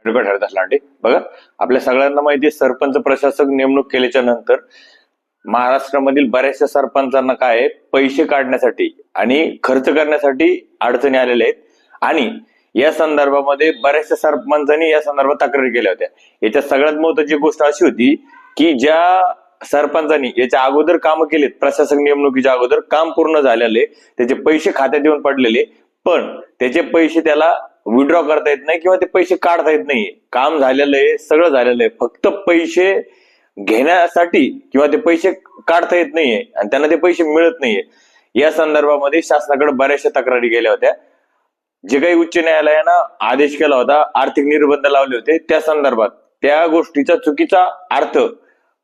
Advocate Haridas Lande. बघा, आपल्या सगळ्यांना माहिती आहे, सरपंच प्रशासक नेमणूक केल्याच्या नंतर महाराष्ट्रामधील बऱ्याचशा सरपंचांना काय पैसे काढण्यासाठी आणि खर्च करण्यासाठी अडचणी आलेल्या आहेत. आणि या संदर्भामध्ये बऱ्याचशा सरपंचांनी या संदर्भात तक्रारी केल्या होत्या. याच्यात सगळ्यात महत्त्वाची गोष्ट अशी होती की ज्या सरपंचांनी याच्या अगोदर कामं केलीत, प्रशासक नेमणुकीच्या अगोदर काम पूर्ण झालेले, त्याचे पैसे खात्यात येऊन पडलेले, पण त्याचे पैसे त्याला विड्रॉ करता येत नाही किंवा ते पैसे काढता येत नाहीये. काम झालेलं आहे, सगळं झालेलं आहे, फक्त पैसे घेण्यासाठी किंवा ते पैसे काढता येत नाहीये आणि त्यांना ते पैसे मिळत नाहीये. या संदर्भामध्ये शासनाकडे बऱ्याचशा तक्रारी गेल्या होत्या. जे काही उच्च न्यायालयानं आदेश केला होता, आर्थिक निर्बंध लावले होते, त्या संदर्भात त्या गोष्टीचा चुकीचा अर्थ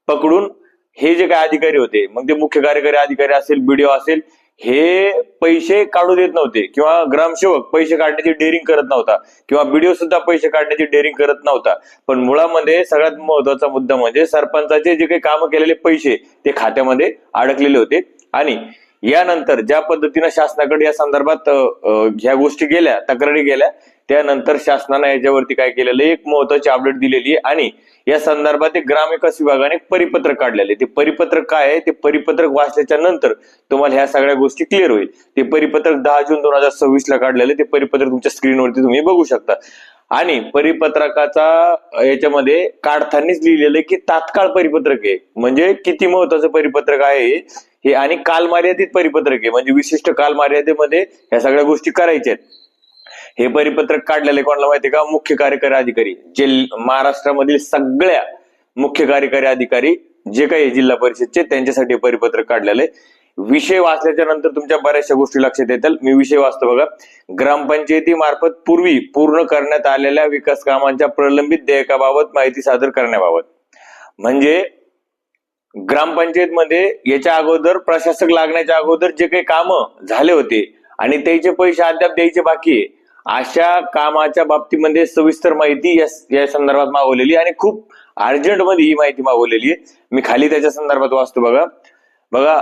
पकडून हे जे काही अधिकारी होते, मग ते मुख्य कार्यकारी अधिकारी असेल, बीडीओ असेल, हे पैसे काढू देत नव्हते किंवा ग्रामसेवक पैसे काढण्याची डेअरिंग करत नव्हता किंवा बीडीओ सुद्धा पैसे काढण्याची डेअरिंग करत नव्हता. पण मुळामध्ये सगळ्यात महत्वाचा मुद्दा म्हणजे सरपंचाचे जे काही कामं केलेले पैसे ते खात्यामध्ये अडकलेले होते. आणि यानंतर ज्या पद्धतीनं शासनाकडे या संदर्भात ह्या गोष्टी गेल्या, तक्रारी गेल्या, त्यानंतर शासनानं याच्यावरती काय केलेलं, एक महत्वाची अपडेट दिलेली आहे. आणि या संदर्भात एक ग्रामविकास विभागाने परिपत्रक काढलेले. ते परिपत्रक काय आहे, ते परिपत्रक वाचल्याच्या नंतर तुम्हाला ह्या सगळ्या गोष्टी क्लिअर होईल. ते परिपत्रक 10 जून 2026 ला काढलेले. ते परिपत्रक तुमच्या स्क्रीनवरती तुम्ही बघू शकता. आणि परिपत्रकाचा याच्यामध्ये काढतानाच लिहिलेलं आहे की तात्काळ परिपत्रक आहे. म्हणजे किती महत्वाचं परिपत्रक आहे हे. आणि कालमर्यादित परिपत्रक आहे, म्हणजे विशिष्ट कालमर्यादेमध्ये ह्या सगळ्या गोष्टी करायच्या आहेत. हे परिपत्रक काढलेले कोणाला माहितीये का? मुख्य कार्यकारी अधिकारी, जे महाराष्ट्रामधील सगळ्या मुख्य कार्यकारी अधिकारी जे काही जिल्हा परिषदचे, त्यांच्यासाठी परिपत्रक काढलेले. विषय वाचल्याच्या नंतर तुमच्या बऱ्याचशा गोष्टी लक्षात येतील. मी विषय वाचतो बघा. ग्रामपंचायतीमार्फत पूर्वी पूर्ण करण्यात आलेल्या विकास कामांच्या प्रलंबित देयकाबाबत माहिती सादर करण्याबाबत. म्हणजे ग्रामपंचायतमध्ये याच्या अगोदर प्रशासक लागण्याच्या अगोदर जे काही कामं झाले होते आणि त्याचे पैसे अद्याप द्यायचे बाकी आहे, अशा कामाच्या बाबतीमध्ये सविस्तर माहिती या संदर्भात मागवलेली आणि खूप अर्जंट मध्ये ही माहिती मागवलेली आहे. मी खाली त्याच्या संदर्भात वाचतो बघा.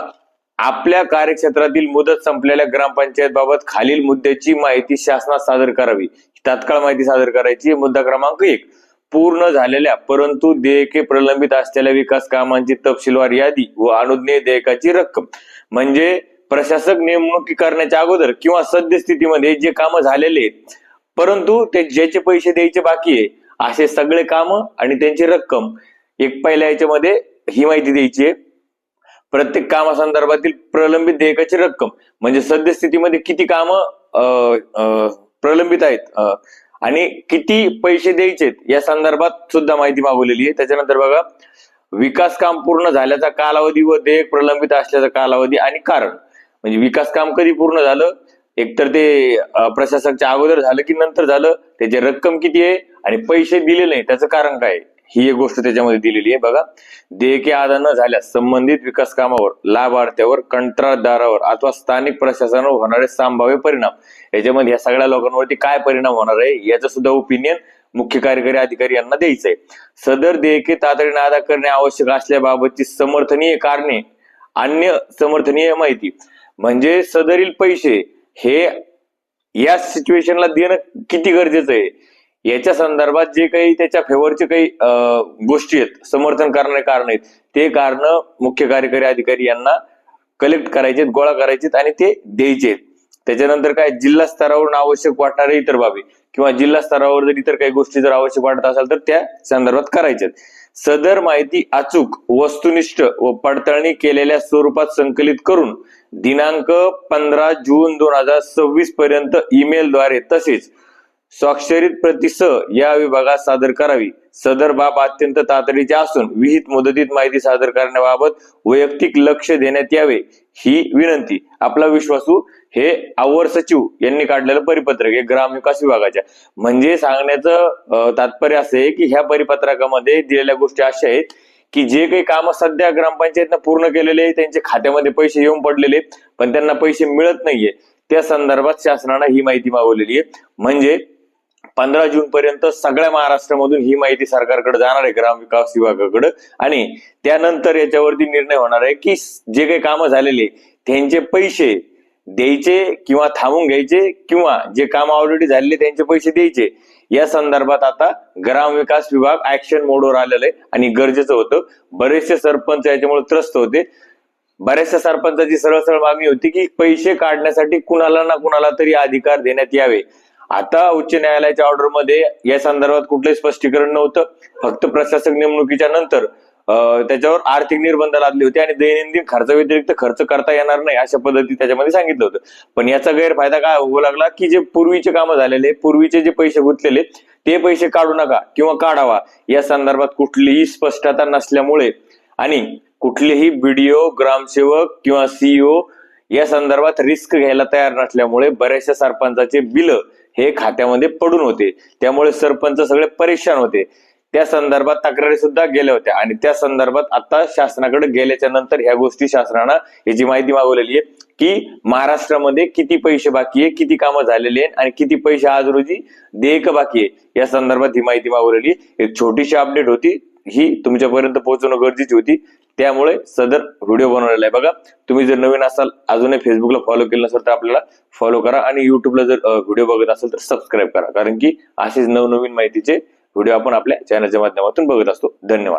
आपल्या कार्यक्षेत्रातील मुदत संपलेल्या ग्रामपंचायत बाबत खालील मुद्द्याची माहिती शासनात सादर करावी. तात्काळ माहिती सादर करायची. मुद्दा क्रमांक 1, पूर्ण झालेल्या परंतु देयके प्रलंबित असलेल्या विकास कामांची तपशीलवार यादी व अनुज्ञेय देयकाची रक्कम. म्हणजे प्रशासक नेमणुकी करण्याच्या अगोदर किंवा सद्यस्थितीमध्ये जे कामं झालेले आहेत परंतु ते ज्याचे पैसे द्यायचे बाकी आहे, असे सगळे कामं आणि त्यांची रक्कम एक पहिल्या याच्यामध्ये ही माहिती द्यायची आहे. प्रत्येक कामासंदर्भातील प्रलंबित देयकाची रक्कम, म्हणजे सद्यस्थितीमध्ये किती कामं प्रलंबित आहेत आणि किती पैसे द्यायचे या संदर्भात सुद्धा माहिती मागवलेली आहे. त्याच्यानंतर बघा, विकास काम पूर्ण झाल्याचा कालावधी व देयक प्रलंबित असल्याचा कालावधी आणि कारण. म्हणजे विकास काम कधी पूर्ण झालं, एकतर ते प्रशासकच्या अगोदर झालं की नंतर झालं, त्याची रक्कम किती आहे आणि पैसे दिले नाही त्याचं कारण काय, ही एक गोष्ट त्याच्यामध्ये दिलेली आहे. बघा, देयके अदा न झाल्यास संबंधित विकास कामावर, लाभार्थ्यावर, कंत्राटदारावर अथवा स्थानिक प्रशासनावर होणारे संभाव्य परिणाम. याच्यामध्ये या सगळ्या लोकांवरती काय परिणाम होणार आहे याचं सुद्धा ओपिनियन मुख्य कार्यकारी अधिकारी यांना द्यायचंय. सदर देयके तातडीने अदा करणे आवश्यक असल्याबाबतची समर्थनीय कारणे, अन्य समर्थनीय माहिती. म्हणजे सदरील पैसे हे या सिच्युएशनला देणं किती गरजेचं आहे याच्या संदर्भात जे काही त्याच्या फेवरचे काही गोष्टी आहेत, समर्थन करणारे कारण आहेत, ते कारण मुख्य कार्यकारी अधिकारी यांना कलेक्ट करायचे, गोळा करायचे आणि ते द्यायचे. त्याच्यानंतर काय, जिल्हा स्तरावरून आवश्यक वाटणारे इतर बाबी किंवा जिल्हा स्तरावर जर इतर काही गोष्टी जर आवश्यक वाटत असेल तर त्या संदर्भात करायच्यात. सदर माहिती अचूक, वस्तुनिष्ठ व पडताळणी केलेल्या स्वरूपात संकलित करून दिनांक 15 जून 2026 पर्यंत ईमेलद्वारे तसेच स्वाक्षरित प्रतीसह या विभागात सादर करावी. सदर बाब अत्यंत तातडीची असून विहित मुदतीत माहिती सादर करण्याबाबत वैयक्तिक लक्ष देण्यात यावे, ही विनंती. आपला विश्वासू हे अवर सचिव यांनी काढलेलं परिपत्रक आहे ग्रामविकास विभागाच्या. म्हणजे सांगण्याचं तात्पर्य असं आहे की ह्या परिपत्रकामध्ये दिलेल्या गोष्टी अशा आहेत की जे काही काम सध्या ग्रामपंचायतनं पूर्ण केलेले, त्यांच्या खात्यामध्ये पैसे येऊन पडलेले पण त्यांना पैसे मिळत नाहीये, त्या संदर्भात शासनानं ही माहिती मागवलेली आहे. म्हणजे 15 जून पर्यंत सगळ्या महाराष्ट्रामधून ही माहिती सरकारकडे जाणार आहे, ग्रामविकास विभागाकडे. आणि त्यानंतर याच्यावरती निर्णय होणार आहे की जे काही कामं झालेले त्यांचे पैसे द्यायचे किंवा थांबून घ्यायचे किंवा जे काम ऑलरेडी झालेले त्यांचे पैसे द्यायचे, या संदर्भात आता ग्रामविकास विभाग ऍक्शन मोडवर आलेलं आहे आणि गरजेचं होतं. बरेचसे सरपंच याच्यामुळे त्रस्त होते. बऱ्याचशा सरपंचाची सरळ सरळ मागणी होती की पैसे काढण्यासाठी कुणाला ना कुणाला तरी अधिकार देण्यात यावे. आता उच्च न्यायालयाच्या ऑर्डरमध्ये या संदर्भात कुठलंही स्पष्टीकरण नव्हतं. फक्त प्रशासक नेमणुकीच्या नंतर त्याच्यावर आर्थिक निर्बंध लादले होते आणि दैनंदिन खर्चाव्यतिरिक्त खर्च करता येणार नाही अशा पद्धती त्याच्यामध्ये सांगितलं होतं. पण याचा गैरफायदा काय होऊ लागला की जे पूर्वीचे कामं झालेले, पूर्वीचे जे पैसे गुंतलेले ते पैसे काढू नका किंवा काढावा या संदर्भात कुठलीही स्पष्टता नसल्यामुळे आणि कुठलेही बीडीओ, ग्रामसेवक किंवा सीईओ या संदर्भात रिस्क घ्यायला तयार नसल्यामुळे बऱ्याचशा सरपंचाचे बिल हे खात्यामध्ये पडून होते. त्यामुळे सरपंच सगळे परेशान होते. त्या संदर्भात तक्रारी सुद्धा गेल्या होत्या आणि त्या संदर्भात आता शासनाकडे गेल्याच्या नंतर ह्या गोष्टी शासनानं याची माहिती मागवलेली आहे की महाराष्ट्रामध्ये किती पैसे बाकी आहे, किती कामं झालेली आहे आणि किती पैसे आज रोजी देयक बाकी आहे या संदर्भात ही माहिती मागवलेली. एक छोटीशी अपडेट होती, ही तुमच्यापर्यंत पोहोचवणं गरजेची होती. त्यामुळे सदर व्हिडिओ बनवलेला आहे. बघा, तुम्ही जर नवीन असाल, अजूनही फेसबुकला फॉलो केलं नसेल तर आपल्याला फॉलो करा आणि युट्यूबला जर व्हिडिओ बघत असेल तर सबस्क्राईब करा, कारण की अशीच नवनवीन माहितीचे व्हिडिओ आपण आपल्या चॅनलच्या माध्यमातून बघत असतो. धन्यवाद.